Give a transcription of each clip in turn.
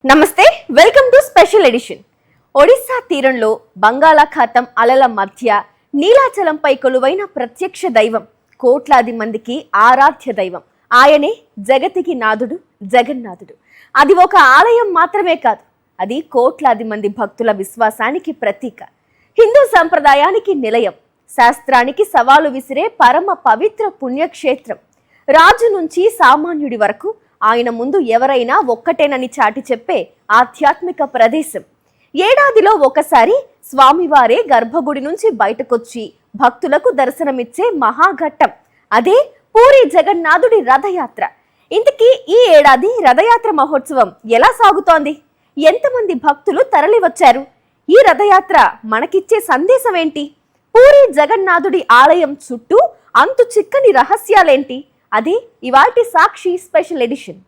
నమస్తే, welcome to special edition. Odisha తీరంలో బంగాళాఖాతం అలల మధ్య నీలాచలంపై కొలువైన ప్రత్యక్ష దైవం, కోట్లాది మందికి ఆరాధ్య దైవం. ఆయనే జగతికి నాథుడు, జగన్నాథుడు. అది ఒక ఆలయం మాత్రమే కాదు, అది కోట్లాది మంది భక్తుల విశ్వాసానికి ప్రతీక. హిందూ సంప్రదాయానికి నిలయం, శాస్త్రానికి సవాలు విసిరే పరమ పవిత్ర పుణ్యక్షేత్రం. రాజు నుంచి సామాన్యుడి వరకు ఆయన ముందు ఎవరైనా ఒక్కటేనని చాటి చెప్పే ఆధ్యాత్మిక ప్రదేశం. ఏడాదిలో ఒకసారి స్వామివారే గర్భగుడి నుంచి బయటకొచ్చి భక్తులకు దర్శనమిచ్చే మహాఘట్టం, అదే పూరి జగన్నాథుడి రథయాత్ర. ఇంతకీ ఈ ఏడాది రథయాత్ర మహోత్సవం ఎలా సాగుతోంది? ఎంతమంది భక్తులు తరలి వచ్చారు? ఈ రథయాత్ర మనకిచ్చే సందేశం ఏంటి? పూరి జగన్నాథుడి ఆలయం చుట్టూ అంతు చిక్కని రహస్యాలేంటి? అది ఇవాల్టి సాక్షి స్పెషల్ ఎడిషన్.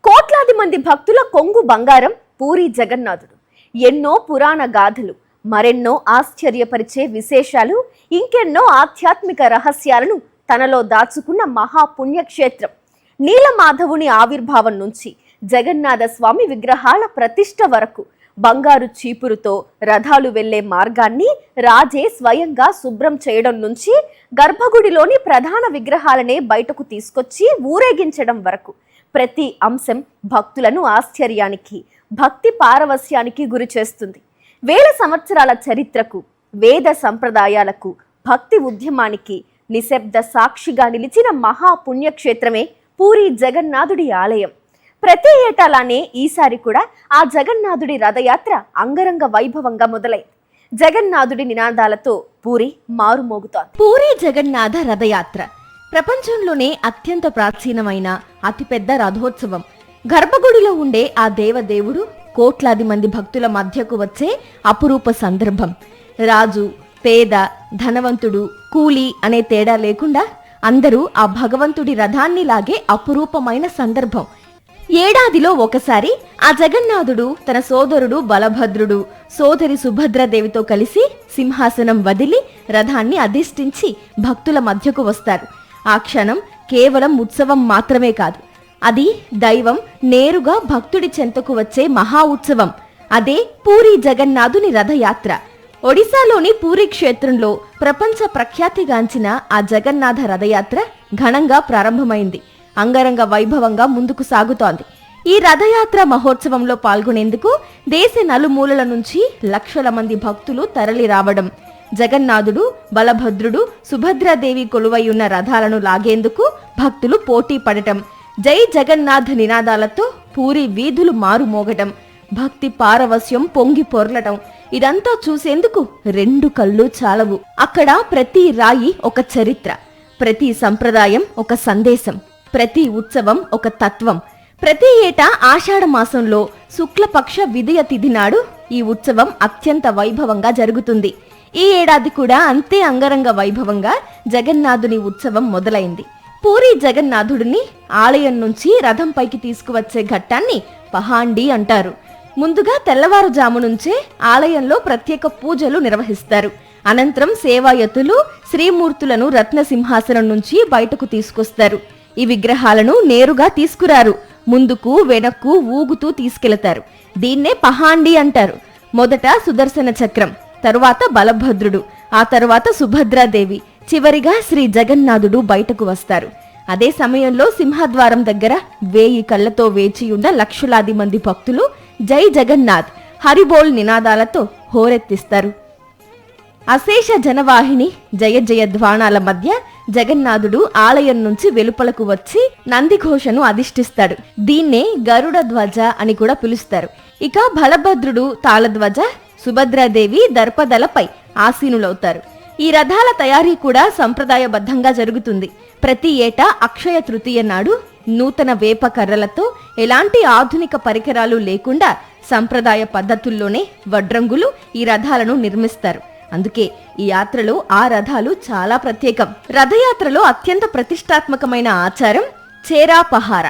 కోట్లాది మంది భక్తుల కొంగు బంగారం పూరి జగన్నాథుడు. ఎన్నో పురాణ గాథలు, మరెన్నో ఆశ్చర్యపరిచే విశేషాలు, ఇంకెన్నో ఆధ్యాత్మిక రహస్యాలను తనలో దాచుకున్న మహాపుణ్యక్షేత్రం. నీలమాధవుని ఆవిర్భావం నుంచి జగన్నాథ స్వామి విగ్రహాల ప్రతిష్ఠ వరకు బంగారు చీపురుతో రథాలు వెళ్లే మార్గాన్ని రాజే స్వయంగా శుభ్రం చేయడం నుంచి గర్భగుడిలోని ప్రధాన విగ్రహాలనే బయటకు తీసుకొచ్చి ఊరేగించడం వరకు ప్రతి అంశం భక్తులను ఆశ్చర్యానికి, భక్తి పారవస్యానికి గురి చేస్తుంది. వేల సంవత్సరాల చరిత్రకు, వేద సంప్రదాయాలకు, భక్తి ఉద్యమానికి నిశ్శబ్ద సాక్షిగా నిలిచిన మహాపుణ్యక్షేత్రమే పూరి జగన్నాథుడి ఆలయం. ప్రతి ఏటాలానే ఈసారి కూడా ఆ జగన్నాథుడి రథయాత్ర అంగరంగ వైభవంగా మొదలైంది. జగన్నాథుడి నినాదాలతో పూరి మారుమోగుతోంది. పూరి జగన్నాథ రథయాత్ర ప్రపంచంలోనే అత్యంత ప్రాచీనమైన అతిపెద్ద రథోత్సవం. గర్భగుడిలో ఉండే ఆ దేవదేవుడు కోట్లాది మంది భక్తుల మధ్యకు వచ్చే అపురూప సందర్భం. రాజు, పేద, ధనవంతుడు, కూలీ అనే తేడా లేకుండా అందరూ ఆ భగవంతుడి రథాన్ని లాగే అపురూపమైన సందర్భం. ఏడాదిలో ఒకసారి ఆ జగన్నాథుడు తన సోదరుడు బలభద్రుడు, సోదరి సుభద్రాదేవితో కలిసి సింహాసనం వదిలి రథాన్ని అధిష్ఠించి భక్తుల మధ్యకు వస్తారు. ఆ క్షణం కేవలం ఉత్సవం మాత్రమే కాదు, అది దైవం నేరుగా భక్తుడి చెంతకు వచ్చే మహా ఉత్సవం. అదే పూరి జగన్నాథుని రథయాత్ర. ఒడిశాలోని పూరి క్షేత్రంలో ప్రపంచ ప్రఖ్యాతిగాంచిన ఆ జగన్నాథ రథయాత్ర ఘనంగా ప్రారంభమైంది. అంగరంగ వైభవంగా ముందుకు సాగుతోంది. ఈ రథయాత్ర మహోత్సవంలో పాల్గొనేందుకు దేశ నలుమూలల నుంచి లక్షల మంది భక్తులు తరలి రావడం, జగన్నాథుడు, బలభద్రుడు, సుభద్రాదేవి కొలువై ఉన్న రథాలను లాగేందుకు భక్తులు పోటీ పడటం, జై జగన్నాథ్ నినాదాలతో పూరి వీధులు మారుమోగటం, భక్తి పారవస్యం పొంగి పొర్లటం, ఇదంతా చూసేందుకు రెండు కళ్ళు చాలవు. అక్కడ ప్రతి రాయి ఒక చరిత్ర, ప్రతి సంప్రదాయం ఒక సందేశం, ప్రతి ఉత్సవం ఒక తత్వం. ప్రతి ఏటా ఆషాఢ మాసంలో శుక్లపక్ష విదయ తిథి నాడు ఈ ఉత్సవం అత్యంత వైభవంగా జరుగుతుంది. ఈ ఏడాది కూడా అంతే అంగరంగ వైభవంగా జగన్నాథుని ఉత్సవం మొదలైంది. పూరి జగన్నాథుడిని ఆలయం నుంచి రథంపైకి తీసుకువచ్చే ఘట్టాన్ని పహాండి అంటారు. ముందుగా తెల్లవారుజాము నుంచే ఆలయంలో ప్రత్యేక పూజలు నిర్వహిస్తారు. అనంతరం సేవాయతులు శ్రీమూర్తులను రత్న సింహాసనం నుంచి బయటకు తీసుకొస్తారు. ఈ విగ్రహాలను నేరుగా తీసుకురారు, ముందుకు వెనక్కు ఊగుతూ తీసుకెళతారు. దీన్నే పహాండి అంటారు. మొదట సుదర్శన చక్రం, తరువాత బలభద్రుడు, ఆ తరువాత సుభద్రాదేవి, చివరిగా శ్రీ జగన్నాథుడు బయటకు వస్తారు. అదే సమయంలో సింహద్వారం దగ్గర 1000 కళ్లతో వేచియున్న లక్షలాది మంది భక్తులు జై జగన్నాథ్, హరిబోల్ నినాదాలతో హోరెత్తిస్తారు. అశేష జనవాహిని జయ జయ ధ్వానాల మధ్య జగన్నాథుడు ఆలయం నుంచి వెలుపలకు వచ్చి నందిఘోషను అధిష్ఠిస్తాడు. దీన్నే గరుడ ధ్వజ అని కూడా పిలుస్తారు. ఇక బలభద్రుడు తాళధ్వజ, సుభద్రాదేవి దర్పదలపై ఆసీనులవుతారు. ఈ రథాల తయారీ కూడా సంప్రదాయబద్ధంగా జరుగుతుంది. ప్రతి ఏటా అక్షయ తృతీయ నాడు నూతన వేప కర్రలతో ఎలాంటి ఆధునిక పరికరాలు లేకుండా సంప్రదాయ పద్ధతుల్లోనే వడ్రంగులు ఈ రథాలను నిర్మిస్తారు. అందుకే ఈ యాత్రలో ఆ రథాలు చాలా ప్రత్యేకం. రథయాత్రలో అత్యంత ప్రతిష్టాత్మకమైన ఆచారం చేరాపహార.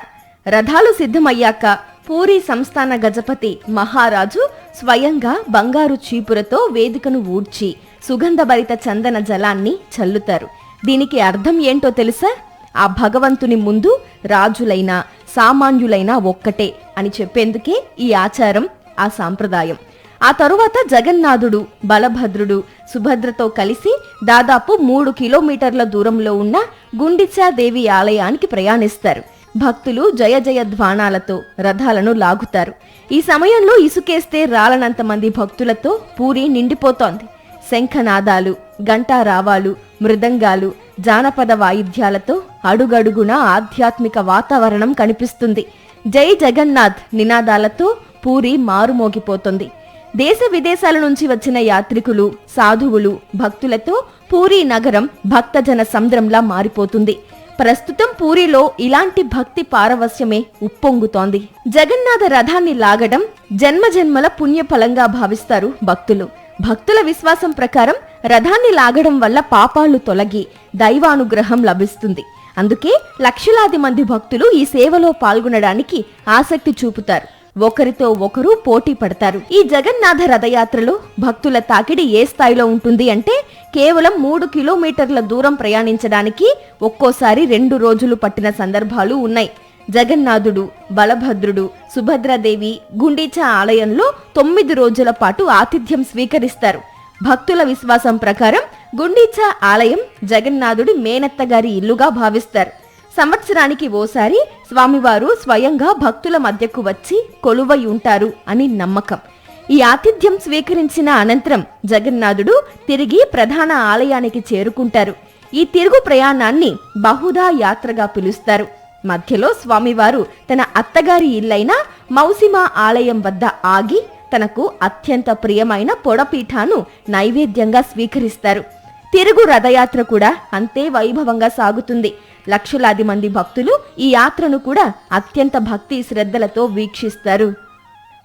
రథాలు సిద్ధమయ్యాక పూరి సంస్థాన గజపతి మహారాజు స్వయంగా బంగారు చీపురతో వేదికను ఊడ్చి సుగంధభరిత చందన జలాన్ని చల్లుతారు. దీనికి అర్థం ఏంటో తెలుసా? ఆ భగవంతుని ముందు రాజులైనా సామాన్యులైనా ఒక్కటే అని చెప్పేందుకే ఈ ఆచారం, ఆ సాంప్రదాయం. ఆ తరువాత జగన్నాథుడు బలభద్రుడు సుభద్రతో కలిసి దాదాపు 3 కిలోమీటర్ల దూరంలో ఉన్న గుండిచాదేవి ఆలయానికి ప్రయాణిస్తారు. భక్తులు జయ జయ ధ్వానాలతో రథాలను లాగుతారు. ఈ సమయంలో ఇసుకేస్తే రాలనంత మంది భక్తులతో పూరి నిండిపోతోంది. శంఖనాదాలు, ఘంటారావాలు, మృదంగాలు, జానపద వాయిద్యాలతో అడుగడుగునా ఆధ్యాత్మిక వాతావరణం కనిపిస్తుంది. జై జగన్నాథ్ నినాదాలతో పూరి మారుమోగిపోతుంది. దేశ విదేశాల నుంచి వచ్చిన యాత్రికులు, సాధువులు, భక్తులతో పూరీ నగరం భక్తజన సంద్రంలా మారిపోతుంది. ప్రస్తుతం పూరిలో ఇలాంటి భక్తి పారవస్యమే ఉప్పొంగుతోంది. జగన్నాథ రథాన్ని లాగడం జన్మజన్మల పుణ్యఫలంగా భావిస్తారు భక్తులు. భక్తుల విశ్వాసం ప్రకారం రథాన్ని లాగడం వల్ల పాపాలు తొలగి దైవానుగ్రహం లభిస్తుంది. అందుకే లక్షలాది మంది భక్తులు ఈ సేవలో పాల్గొనడానికి ఆసక్తి చూపుతారు. ఒకరితో ఒకరు పోటీ పడతారు. ఈ జగన్నాథ రథయాత్రలో భక్తుల తాకిడి ఏ స్థాయిలో ఉంటుంది అంటే కేవలం 3 కిలోమీటర్ల దూరం ప్రయాణించడానికి ఒక్కోసారి 2 రోజులు పట్టిన సందర్భాలు ఉన్నాయి. జగన్నాథుడు, బలభద్రుడు, సుభద్రాదేవి గుండీచా ఆలయంలో 9 రోజుల పాటు ఆతిథ్యం స్వీకరిస్తారు. భక్తుల విశ్వాసం ప్రకారం గుండీచా ఆలయం జగన్నాథుడి మేనత్తగారి ఇల్లుగా భావిస్తారు. సంవత్సరానికి ఓసారి స్వామివారు స్వయంగా భక్తుల మధ్యకు వచ్చి కొలువై ఉంటారు అని నమ్మకం. ఈ ఆతిథ్యం స్వీకరించిన అనంతరం జగన్నాథుడు తిరిగి ప్రధాన ఆలయానికి చేరుకుంటారు. ఈ తిరుగు ప్రయాణాన్ని బహుదా యాత్రగా పిలుస్తారు. మధ్యలో స్వామివారు తన అత్తగారి ఇల్లైన మౌసిమా ఆలయం వద్ద ఆగి తనకు అత్యంత ప్రియమైన పొడపీఠాను నైవేద్యంగా స్వీకరిస్తారు. తిరుగు రథయాత్ర కూడా అంతే వైభవంగా సాగుతుంది. లక్షలాది మంది భక్తులు ఈ యాత్రను కూడా అత్యంత భక్తి శ్రద్ధలతో వీక్షిస్తారు.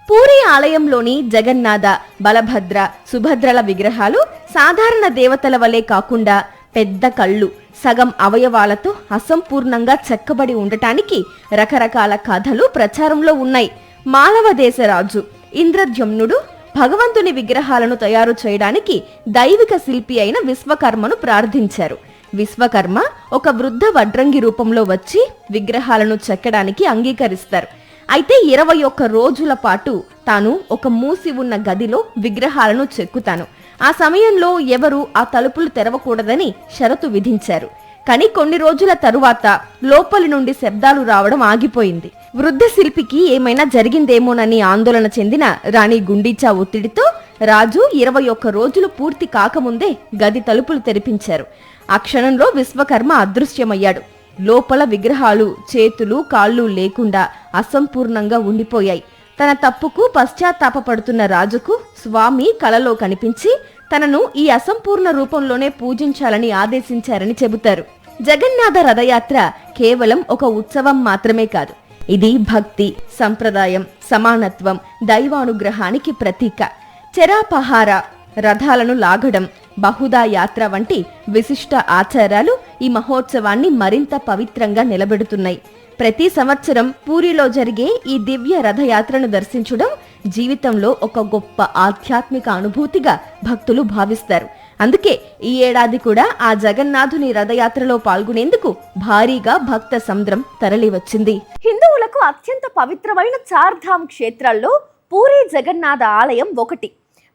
పూరీ ఆలయంలోని జగన్నాథ, బలభద్ర, సుభద్రల విగ్రహాలు సాధారణ దేవతల వలె కాకుండా పెద్ద కళ్ళు, సగం అవయవాలతో అసంపూర్ణంగా చెక్కబడి ఉండటానికి రకరకాల కథలు ప్రచారంలో ఉన్నాయి. మాలవ దేశరాజు ఇంద్రద్యుమ్నుడు భగవంతుని విగ్రహాలను తయారు చేయడానికి దైవిక శిల్పి అయిన విశ్వకర్మను ప్రార్థించారు. విశ్వకర్మ ఒక వృద్ధ వడ్రంగి రూపంలో వచ్చి విగ్రహాలను చెక్కడానికి అంగీకరిస్తారు. అయితే 21 రోజుల పాటు తాను ఒక మూసి ఉన్న గదిలో విగ్రహాలను చెక్కుతాను, ఆ సమయంలో ఎవరు ఆ తలుపులు తెరవకూడదని షరతు విధించారు. కానీ కొన్ని రోజుల తరువాత లోపలి నుండి శబ్దాలు రావడం ఆగిపోయింది. వృద్ధ శిల్పికి ఏమైనా జరిగిందేమోనని ఆందోళన చెందిన రాణి గుండీచా ఒత్తిడితో రాజు 21 రోజులు పూర్తి కాకముందే గది తలుపులు తెరిపించారు. ఆ క్షణంలో విశ్వకర్మ అదృశ్యమయ్యాడు. లోపల విగ్రహాలు చేతులు కాళ్ళు లేకుండా అసంపూర్ణంగా ఉండిపోయాయి. తన తప్పుకు పశ్చాత్తాపపడుతున్న రాజుకు స్వామి కలలో కనిపించి తనను ఈ అసంపూర్ణ రూపంలోనే పూజించాలని ఆదేశించారని చెబుతారు. జగన్నాథ రథయాత్ర కేవలం ఒక ఉత్సవం మాత్రమే కాదు, ఇది భక్తి, సంప్రదాయం, సమానత్వం, దైవానుగ్రహానికి ప్రతీక. చెరాపహార, రథాలను లాగడం, బహుదా యాత్ర వంటి విశిష్ట ఆచారాలు ఈ మహోత్సవాన్ని మరింత పవిత్రంగా నిలబెడుతున్నాయి. ప్రతి సంవత్సరం పూరిలో జరిగే ఈ దివ్య రథయాత్రను దర్శించడం జీవితంలో ఒక గొప్ప ఆధ్యాత్మిక అనుభూతిగా భక్తులు భావిస్తారు. అందుకే ఈ ఏడాది కూడా ఆ జగన్నాథుని రథయాత్రలో పాల్గొనేందుకు భారీగా భక్త సంద్రం తరలివచ్చింది. హిందువులకు అత్యంత పవిత్రమైన చార్ధామ్ క్షేత్రాల్లో పూరీ జగన్నాథ ఆలయం ఒకటి.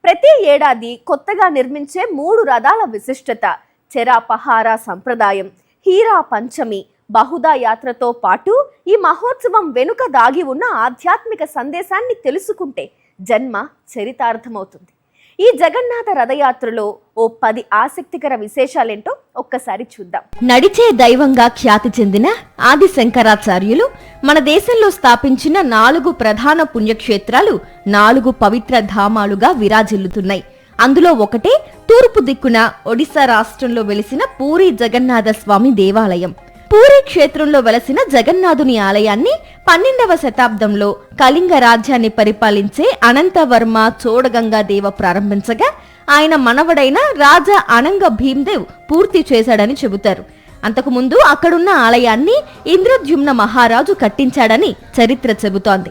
ప్రతి ఏడాది కొత్తగా నిర్మించే 3 రథాల విశిష్టత, చెరాపహార సంప్రదాయం, హీరా పంచమి, బహుదా యాత్రతో పాటు ఈ మహోత్సవం వెనుక దాగి ఉన్న ఆధ్యాత్మిక సందేశాన్ని తెలుసుకుంటే జన్మ చరితార్థమవుతుంది. ఈ జగన్నాథ రథయాత్రలో ఓ 10 ఆసక్తికర విశేషాలేంటో ఒక్కసారి చూద్దాం. నడిచే దైవంగా ఖ్యాతి చెందిన ఆది శంకరాచార్యులు మన దేశంలో స్థాపించిన 4 ప్రధాన పుణ్యక్షేత్రాలు 4 పవిత్ర ధామాలుగా విరాజిల్లుతున్నాయి. అందులో ఒకటే తూర్పు దిక్కున ఒడిశా రాష్ట్రంలో వెలిసిన పూరీ జగన్నాథ స్వామి దేవాలయం. పూరీ క్షేత్రంలో వెలసిన జగన్నాథుని ఆలయాన్ని 12వ శతాబ్దంలో కళింగ రాజ్యాన్ని పరిపాలించే అనంతవర్మ చోడగంగాదేవ ప్రారంభించగా ఆయన మనవడైన రాజా అనంగ భీమ్దేవ్ పూర్తి చేశాడని చెబుతారు. అంతకుముందు అక్కడున్న ఆలయాన్ని ఇంద్రద్యుమ్న మహారాజు కట్టించాడని చరిత్ర చెబుతోంది.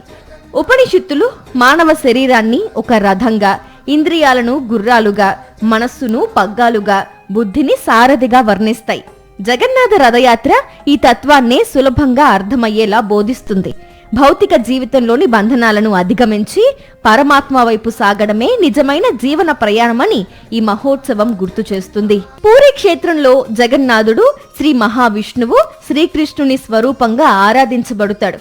ఉపనిషత్తులు మానవ శరీరాన్ని ఒక రథంగా, ఇంద్రియాలను గుర్రాలుగా, మనస్సును పగ్గాలుగా, బుద్ధిని సారథిగా వర్ణిస్తాయి. జగన్నాథ రథయాత్ర ఈ తత్వాన్నే సులభంగా అర్థమయ్యేలా బోధిస్తుంది. భౌతిక జీవితంలోని బంధనాలను అధిగమించి పరమాత్మ వైపు సాగడమే నిజమైన జీవన ప్రయాణమని ఈ మహోత్సవం గుర్తు చేస్తుంది. పూరీ క్షేత్రంలో జగన్నాథుడు శ్రీ మహావిష్ణువు శ్రీకృష్ణుని స్వరూపంగా ఆరాధించబడతాడు.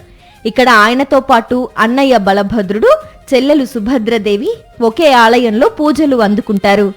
ఇక్కడ ఆయనతో పాటు అన్నయ్య బలభద్రుడు, చెల్లెలు సుభద్రదేవి ఒకే ఆలయంలో పూజలు అందుకుంటారు.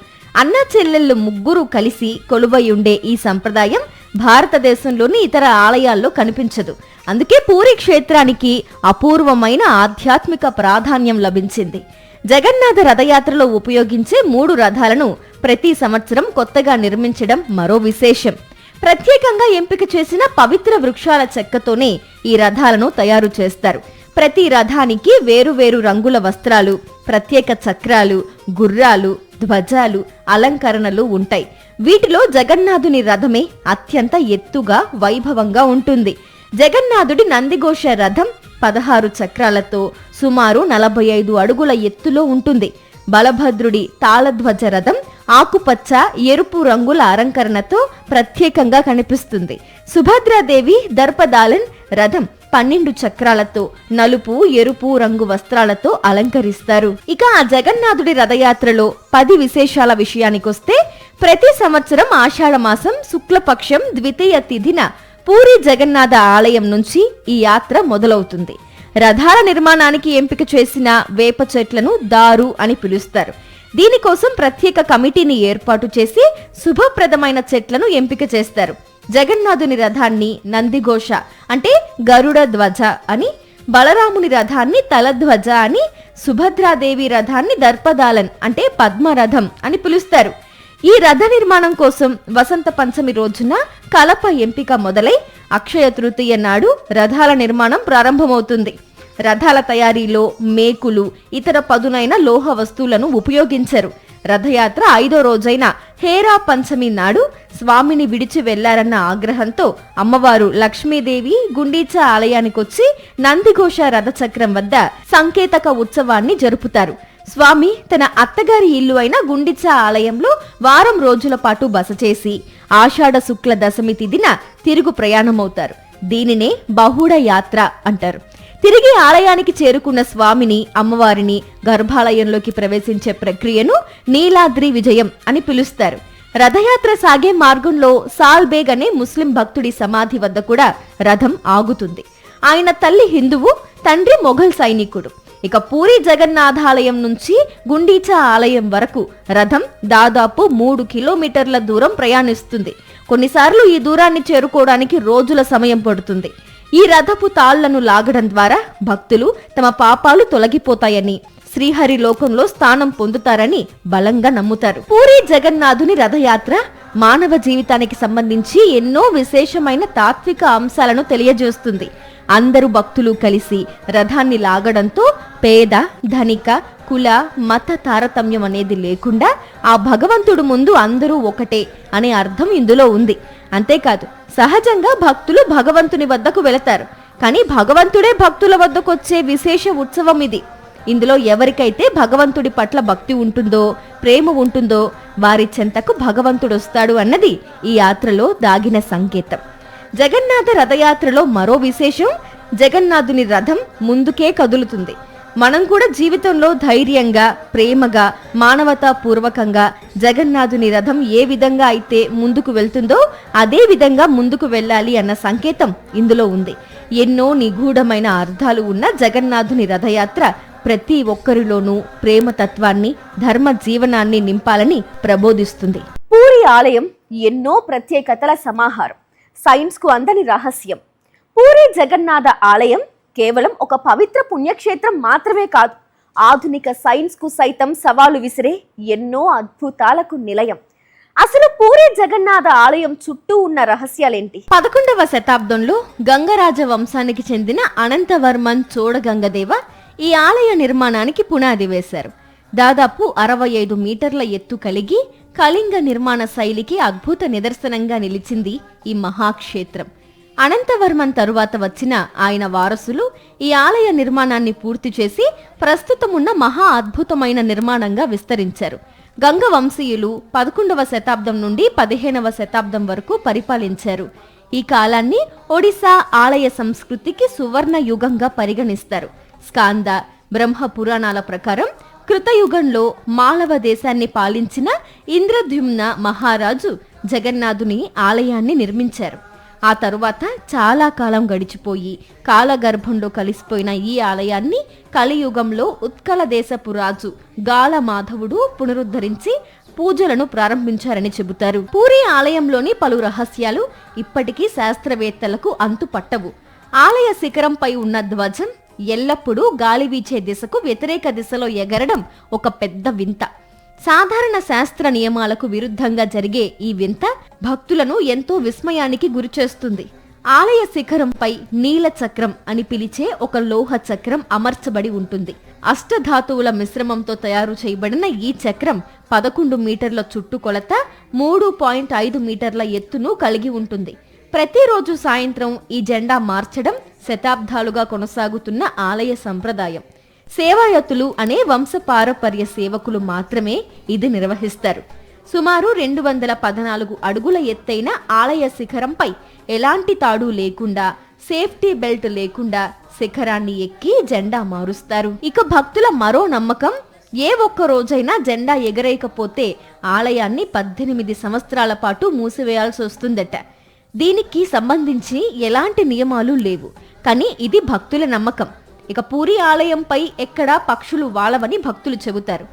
అన్న చెల్లెళ్ళు ముగ్గురు కలిసి కొలువై ఉండే ఈ సంప్రదాయం భారతదేశంలోని ఇతర ఆలయాల్లో కనిపించదు. అందుకే పూరీ క్షేత్రానికి అపూర్వమైన ఆధ్యాత్మిక ప్రాధాన్యం లభించింది. జగన్నాథ రథయాత్రలో ఉపయోగించే 3 రథాలను ప్రతి సంవత్సరం కొత్తగా నిర్మించడం మరో విశేషం. ప్రత్యేకంగా ఎంపిక చేసిన పవిత్ర వృక్షాల చెక్కతోనే ఈ రథాలను తయారు చేస్తారు. ప్రతి రథానికి వేరువేరు రంగుల వస్త్రాలు, ప్రత్యేక చక్రాలు, గుర్రాలు, ధ్వజాలు, అలంకరణలు ఉంటాయి. వీటిలో జగన్నాథుని రథమే అత్యంత ఎత్తుగా వైభవంగా ఉంటుంది. జగన్నాథుడి నందిఘోష రథం 16 చక్రాలతో సుమారు 45 అడుగుల ఎత్తులో ఉంటుంది. బలభద్రుడి తాళధ్వజ రథం ఆకుపచ్చ, ఎరుపు రంగుల అలంకరణతో ప్రత్యేకంగా కనిపిస్తుంది. సుభద్రాదేవి దర్పదాలన్ రథం 12 చక్రాలతో నలుపు, ఎరుపు రంగు వస్త్రాలతో అలంకరిస్తారు. ఇక ఆ జగన్నాథుడి రథయాత్రలో 10 విశేషాల విషయానికొస్తే, ప్రతి సంవత్సరం ఆషాఢ మాసం శుక్లపక్షం ద్వితీయ తిథిన పూరీ జగన్నాథ ఆలయం నుంచి ఈ యాత్ర మొదలవుతుంది. రథాల నిర్మాణానికి ఎంపిక చేసిన వేప చెట్లను దారు అని పిలుస్తారు. దీనికోసం ప్రత్యేక కమిటీని ఏర్పాటు చేసి శుభప్రదమైన చెట్లను ఎంపిక చేస్తారు. జగన్నాథుని రథాన్ని నందిఘోష అంటే గరుడ ధ్వజ అని, బలరాముని రథాన్ని తలధ్వజ అని, సుభద్రాదేవి రథాన్ని దర్పదాలన్ అంటే పద్మరథం అని పిలుస్తారు. ఈ రథ నిర్మాణం కోసం వసంత పంచమి రోజున కలప ఎంపిక మొదలై అక్షయ తృతీయ నాడు రథాల నిర్మాణం ప్రారంభమవుతుంది. రథాల తయారీలో మేకులు, ఇతర పదునైన లోహ వస్తువులను ఉపయోగించరు. రథయాత్ర 5వ రోజైన హేరా పంచమి నాడు స్వామిని విడిచి వెళ్లారన్న ఆగ్రహంతో అమ్మవారు లక్ష్మీదేవి గుండీచా ఆలయానికొచ్చి నందిఘోష రథచక్రం వద్ద సంకేతక ఉత్సవాన్ని జరుపుతారు. స్వామి తన అత్తగారి ఇల్లు అయిన గుండిచా ఆలయంలో వారం రోజుల పాటు బస చేసి ఆషాఢ శుక్ల దశమి తిథిన తిరుగు ప్రయాణమవుతారు. దీనినే బహుళ యాత్ర అంటారు. తిరిగి ఆలయానికి చేరుకున్న స్వామిని, అమ్మవారిని గర్భాలయంలోకి ప్రవేశించే ప్రక్రియను నీలాద్రి విజయం అని పిలుస్తారు. రథయాత్ర సాగే మార్గంలో సాల్బేగ్ అనే ముస్లిం భక్తుడి సమాధి వద్ద కూడా రథం ఆగుతుంది. ఆయన తల్లి హిందువు, తండ్రి మొఘల్ సైనికుడు. ఇక పూరీ జగన్నాథాలయం నుంచి గుండీచా ఆలయం వరకు రథం దాదాపు 3 కిలోమీటర్ల దూరం ప్రయాణిస్తుంది. కొన్నిసార్లు ఈ దూరాన్ని చేరుకోవడానికి రోజుల సమయం పడుతుంది. ఈ రథపు తాళ్లను లాగడం ద్వారా భక్తులు తమ పాపాలు తొలగిపోతాయని, శ్రీహరి లోకంలో స్థానం పొందుతారని బలంగా నమ్ముతారు. పూరీ జగన్నాథుని రథయాత్ర మానవ జీవితానికి సంబంధించి ఎన్నో విశేషమైన తాత్విక అంశాలను తెలియజేస్తుంది. అందరూ భక్తులు కలిసి రథాన్ని లాగడంతో పేద, ధనిక, కుల, మత తారతమ్యం అనేది లేకుండా ఆ భగవంతుడు ముందు అందరూ ఒకటే అనే అర్థం ఇందులో ఉంది. అంతేకాదు, సహజంగా భక్తులు భగవంతుని వద్దకు వెళతారు. కానీ భగవంతుడే భక్తుల వద్దకు వచ్చే విశేష ఉత్సవం ఇది. ఇందులో ఎవరికైతే భగవంతుడి పట్ల భక్తి ఉంటుందో, ప్రేమ ఉంటుందో వారి చెంతకు భగవంతుడు వస్తాడు అన్నది ఈ యాత్రలో దాగిన సంకేతం. జగన్నాథ రథయాత్రలో మరో విశేషం, జగన్నాథుని రథం ముందుకే కదులుతుంది. మనం కూడా జీవితంలో ధైర్యంగా, ప్రేమగా, మానవతా పూర్వకంగా జగన్నాథుని రథం ఏ విధంగా అయితే ముందుకు వెళ్తుందో అదే విధంగా ముందుకు వెళ్ళాలి అన్న సంకేతం ఇందులో ఉంది. ఎన్నో నిగూఢమైన అర్థాలు ఉన్న జగన్నాథుని రథయాత్ర ప్రతి ఒక్కరిలోనూ ప్రేమతత్వాన్ని, ధర్మ జీవనాన్ని నింపాలని ప్రబోధిస్తుంది. పూరీ ఆలయం ఎన్నో ప్రత్యేకతల సమాహారం, సైన్స్ కు అందని రహస్యం. పూరీ జగన్నాథ ఆలయం కేవలం ఒక పవిత్ర పుణ్యక్షేత్రం మాత్రమే కాదు, ఆధునిక సైన్స్ కు సైతం సవాలు విసిరే ఎన్నో అద్భుతాలకు నిలయం. అసలు పూరీ జగన్నాథ ఆలయం చుట్టూ ఉన్న రహస్యాలేంటి? 11వ శతాబ్దంలో గంగరాజ వంశానికి చెందిన అనంతవర్మన్ చోడగంగదేవ ఈ ఆలయ నిర్మాణానికి పునాది వేశారు. దాదాపు 65 మీటర్ల ఎత్తు కలిగి కళింగ నిర్మాణ శైలికి అద్భుత నిదర్శనంగా నిలిచింది ఈ మహాక్షేత్రం. అనంతవర్మన్ తరువాత వచ్చిన ఆయన వారసులు ఈ ఆలయ నిర్మాణాన్ని పూర్తి చేసి ప్రస్తుతమున్న మహా అద్భుతమైన నిర్మాణంగా విస్తరించారు. గంగ వంశీయులు 11వ శతాబ్దం నుండి 15వ శతాబ్దం వరకు పరిపాలించారు. ఈ కాలాన్ని ఒడిశా ఆలయ సంస్కృతికి సువర్ణ యుగంగా పరిగణిస్తారు. స్కాంద బ్రహ్మ పురాణాల ప్రకారం కృతయుగంలో మాళవ దేశాన్ని పాలించిన ఇంద్రద్యుమ్న మహారాజు జగన్నాథుని ఆలయాన్ని నిర్మించారు. ఆ తరువాత చాలా కాలం గడిచిపోయి కాలగర్భంలో కలిసిపోయిన ఈ ఆలయాన్ని కలియుగంలో ఉత్కల దేశపు రాజు గాల మాధవుడు పునరుద్ధరించి పూజలను ప్రారంభించారని చెబుతారు. పూరి ఆలయంలోని పలు రహస్యాలు ఇప్పటికీ శాస్త్రవేత్తలకు అంతుపట్టవు. ఆలయ శిఖరంపై ఉన్న ధ్వజం ఎల్లప్పుడూ గాలి వీచే దిశకు వ్యతిరేక దిశలో ఎగరడం ఒక పెద్ద వింత. సాధారణ శాస్త్ర నియమాలకు విరుద్ధంగా జరిగే ఈ వింత భక్తులను ఎంతో విస్మయానికి గురిచేస్తుంది. ఆలయ శిఖరంపై నీల చక్రం అని పిలిచే ఒక లోహ చక్రం అమర్చబడి ఉంటుంది. అష్టధాతువుల మిశ్రమంతో తయారు చేయబడిన ఈ చక్రం 11 మీటర్ల చుట్టుకొలత, 3.5 మీటర్ల ఎత్తును కలిగి ఉంటుంది. ప్రతిరోజు సాయంత్రం ఈ జెండా మార్చడం శతాబ్దాలుగా కొనసాగుతున్న ఆలయ సంప్రదాయం. సేవాయతులు అనే వంశపారపర్య సేవకులు మాత్రమే ఇది నిర్వహిస్తారు. సుమారు 214 అడుగుల ఎత్తైన ఆలయ శిఖరంపై ఎలాంటి తాడు లేకుండా, సేఫ్టీ బెల్ట్ లేకుండా శిఖరాన్ని ఎక్కి జెండా మారుస్తారు. ఇక భక్తుల మరో నమ్మకం, ఏ ఒక్క రోజైనా జెండా ఎగరేయకపోతే ఆలయాన్ని 18 సంవత్సరాల పాటు మూసివేయాల్సి వస్తుందట. దీనికి సంబంధించి ఎలాంటి నియమాలు లేవు, కానీ ఇది భక్తుల నమ్మకం. ఇక పూరి ఆలయంపై ఎక్కడా పక్షులు వాలవని భక్తులు చెబుతారు.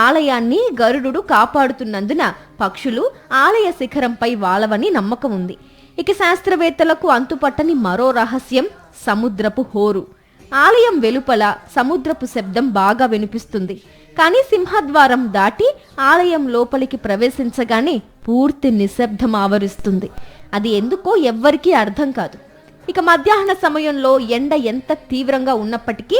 ఆలయాన్ని గరుడు కాపాడుతున్నందున పక్షులు ఆలయ శిఖరంపై వాలవని నమ్మకం ఉంది. ఇక శాస్త్రవేత్తలకు అంతుపట్టని మరో రహస్యం సముద్రపు హోరు. ఆలయం వెలుపల సముద్రపు శబ్దం బాగా వినిపిస్తుంది, కానీ సింహద్వారం దాటి ఆలయం లోపలికి ప్రవేశించగానే పూర్తి నిశ్శబ్దం ఆవరిస్తుంది. అది ఎందుకో ఎవ్వరికీ అర్థం కాదు. ఇక మధ్యాహ్న సమయంలో ఎండ ఎంత తీవ్రంగా ఉన్నప్పటికీ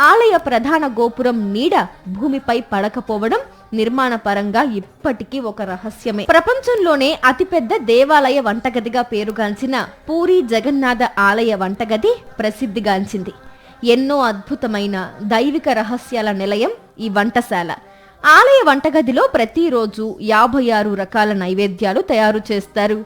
ఆలయ ప్రధాన గోపురం నీడ భూమిపై పడకపోవడం నిర్మాణ పరంగా ఇప్పటికీ ఒక రహస్యమే. ప్రపంచంలోనే అతిపెద్ద దేవాలయ వంటగదిగా పేరుగాంచిన పూరి జగన్నాథ ఆలయ వంటగది ప్రసిద్ధిగాంచింది. ఎన్నో అద్భుతమైన దైవిక రహస్యాల నిలయం ఈ వంటశాల. ఆలయ వంటగదిలో ప్రతిరోజు 56 రకాల నైవేద్యాలు తయారు చేస్తారు.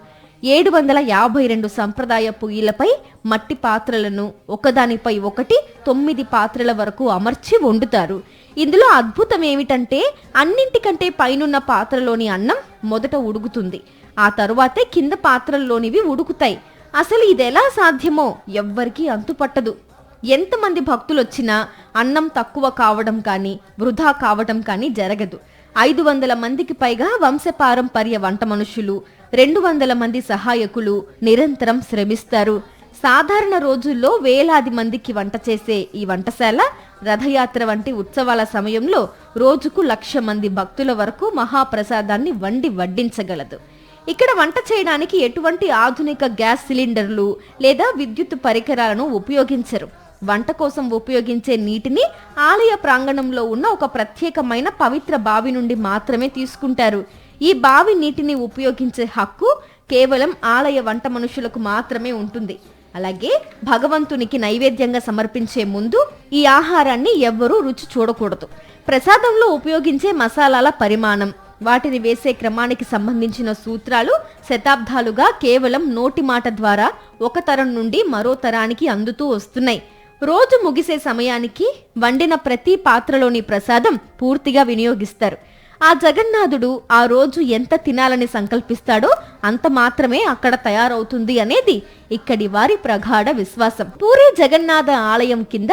752 సంప్రదాయ పొయ్యిలపై మట్టి పాత్రలను ఒకదానిపై ఒకటి 9 పాత్రల వరకు అమర్చి వండుతారు. ఇందులో అద్భుతం ఏమిటంటే అన్నింటికంటే పైనున్న పాత్రలోని అన్నం మొదట ఉడుకుతుంది, ఆ తరువాతే కింద పాత్రల్లోనివి ఉడుకుతాయి. అసలు ఇదెలా సాధ్యమో ఎవ్వరికీ అంతుపట్టదు. ఎంతమంది భక్తులొచ్చినా అన్నం తక్కువ కావడం కానీ వృధా కావడం కానీ జరగదు. 500 మందికి పైగా వంశపారంపర్య వంట మనుషులు, 200 మంది సహాయకులు నిరంతరం శ్రమిస్తారు. సాధారణ రోజుల్లో వేలాది మందికి వంట చేసే ఈ వంటశాల రథయాత్ర వంటి ఉత్సవాల సమయంలో రోజుకు 1,00,000 మంది భక్తుల వరకు మహాప్రసాదాన్ని వండి వడ్డించగలదు. ఇక్కడ వంట చేయడానికి ఎటువంటి ఆధునిక గ్యాస్ సిలిండర్లు లేదా విద్యుత్ పరికరాలను ఉపయోగించరు. వంట కోసం ఉపయోగించే నీటిని ఆలయ ప్రాంగణంలో ఉన్న ఒక ప్రత్యేకమైన పవిత్ర బావి నుండి మాత్రమే తీసుకుంటారు. ఈ బావి నీటిని ఉపయోగించే హక్కు కేవలం ఆలయ వంట మనుషులకు మాత్రమే ఉంటుంది. అలాగే భగవంతునికి నైవేద్యంగా సమర్పించే ముందు ఈ ఆహారాన్ని ఎవ్వరూ రుచి చూడకూడదు. ప్రసాదంలో ఉపయోగించే మసాలాల పరిమాణం, వాటిని వేసే క్రమానికి సంబంధించిన సూత్రాలు శతాబ్దాలుగా కేవలం నోటి మాట ద్వారా ఒక తరం నుండి మరో తరానికి అందుతూ వస్తున్నాయి. రోజు ముగిసే సమయానికి వండిన ప్రతి పాత్రలోని ప్రసాదం పూర్తిగా వినియోగిస్తారు. ఆ జగన్నాథుడు ఆ రోజు ఎంత తినాలని సంకల్పిస్తాడో అంత మాత్రమే అక్కడ తయారవుతుంది అనేది ఇక్కడి వారి ప్రగాఢ విశ్వాసం. పూరి జగన్నాథ ఆలయం కింద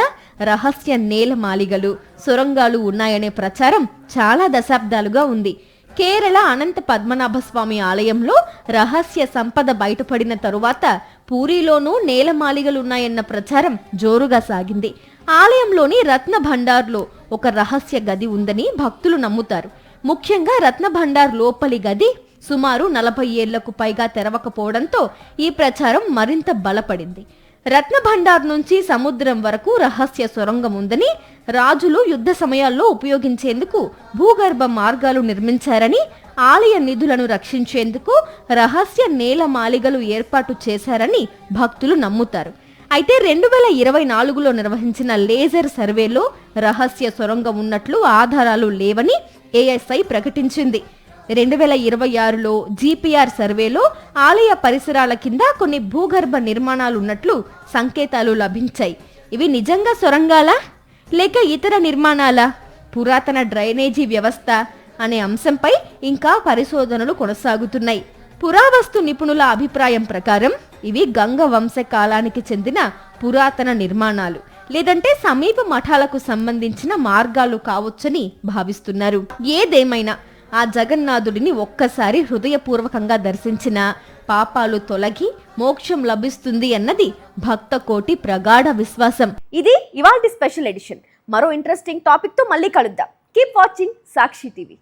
రహస్య నేలమాలిగలు, సొరంగాలు ఉన్నాయనే ప్రచారం చాలా దశాబ్దాలుగా ఉంది. కేరళ అనంత పద్మనాభస్వామి ఆలయంలో రహస్య సంపద బయటపడిన తరువాత పూరిలోనూ నేలమాలిగలున్నాయన్న ప్రచారం జోరుగా సాగింది. ఆలయంలోని రత్న భండార్లో ఒక రహస్య గది ఉందని భక్తులు నమ్ముతారు. ముఖ్యంగా రత్న భండార్ లోపలి గది సుమారు 40 ఏళ్లకు పైగా తెరవకపోవడంతో ఈ ప్రచారం మరింత బలపడింది. రత్న భండార్ నుంచి సముద్రం వరకు రహస్య సొరంగం ఉందని, రాజులు యుద్ధ సమయాల్లో ఉపయోగించేందుకు భూగర్భ మార్గాలు నిర్మించారని, ఆలయ నిధులను రక్షించేందుకు రహస్య నేలమాలిగలు ఏర్పాటు చేశారని భక్తులు నమ్ముతారు. అయితే 2024లో నిర్వహించిన లేజర్ సర్వేలో రహస్య సొరంగం ఉన్నట్లు ఆధారాలు లేవని ఏఎస్ఐ ప్రకటించింది. 2026లో జీపీఆర్ సర్వేలో ఆలయ పరిసరాల కింద కొన్ని భూగర్భ నిర్మాణాలు ఉన్నట్లు సంకేతాలు లభించాయి. ఇవి నిజంగా సొరంగాలా లేక ఇతర నిర్మాణాలా, పురాతన డ్రైనేజీ వ్యవస్థ అనే అంశంపై ఇంకా పరిశోధనలు కొనసాగుతున్నాయి. పురావస్తు నిపుణుల అభిప్రాయం ప్రకారం ఇవి గంగ వంశ కాలానికి చెందిన పురాతన నిర్మాణాలు లేదంటే సమీప మఠాలకు సంబంధించిన మార్గాలు కావచ్చని భావిస్తున్నారు. ఏదేమైనా ఆ జగన్నాథుడిని ఒక్కసారి హృదయపూర్వకంగా దర్శించిన పాపాలు తొలగి మోక్షం లభిస్తుంది అన్నది భక్త కోటి ప్రగాఢ విశ్వాసం. ఇది ఇవాల్టి స్పెషల్ ఎడిషన్. మరో ఇంట్రెస్టింగ్ టాపిక్ తో మళ్ళీ కలుద్దాం. కీప్ వాచింగ్ సాక్షి టీవీ.